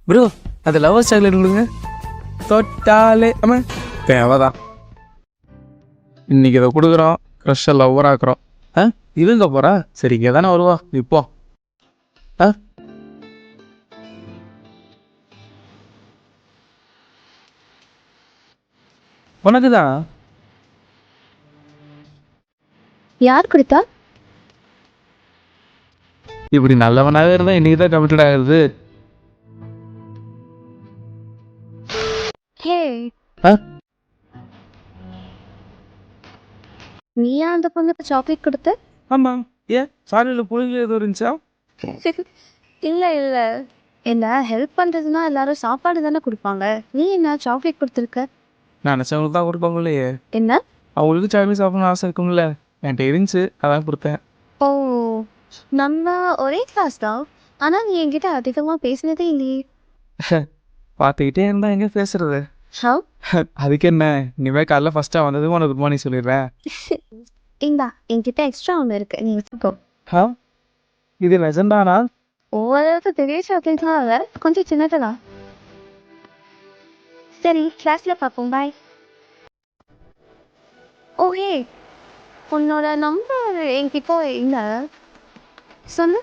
Bro அது lower chocolate கொடுங்க. தொட்டாலே ஆமாம் தேவைதான். இன்னைக்கு இதை கொடுக்குறோம், க்ரஷ்ஷை லவ்வர் ஆக்குறோம். இதுங்க போகிறா சரி இங்கே தானே வருவா இப்போ. உனக்கு தான். யார் கொடுத்தா? இப்படி நல்லவனாகவே இருந்தால் இன்னைக்கு தான் கமிட்டட் ஆகுது. ஹே நீயா அந்த பொண்ணுக்கு சாக்லேட் கொடுத்த? ஆமாம். ஏன் சாலையில் புழுங்கி எதுவும் இருந்துச்சா? இல்லை இல்லை, என்ன ஹெல்ப் பண்ணுறதுனா எல்லாரும் சாப்பாடு தானே கொடுப்பாங்க. நீ என்ன சாக்லேட் கொடுத்துருக்க? நான் நினச்சவங்களுக்கு தான் கொடுப்பாங்களே. என்ன? அவங்களுக்கு சாக்லேட் சாப்பிடணும்னு ஆசை இருக்கும்ல, என்கிட்ட இருந்துச்சு அதான் கொடுத்தேன். ஓ, நம்ம ஒரே கிளாஸ் தான், ஆனால் நீ என்கிட்ட அதிகமாக பேசினதே இல்லையே. பார்த்துக்கிட்டே இருந்தால் எங்கே பேசுறது? ஹவ்? அதுக்கு என்ன, இனிமேல் காலைல ஃபஸ்ட்டாக வந்ததும் உனக்கு குட் மார்னிங் சொல்லிடுறேன். இந்தா என்கிட்ட எக்ஸ்ட்ரா ஒன்று இருக்கு, நீ வச்சுக்கோ. இது லெஜண்டானா? ஓரளவுக்கு பெரிய சாக்லேட்லாம் இல்லை, கொஞ்சம் சின்னதெல்லாம். சரி கிளாஸில் பார்ப்போம், பாய். ஓஹே, உன்னோட நம்பர் என்கிட்ட இல்லை, சொல்லு.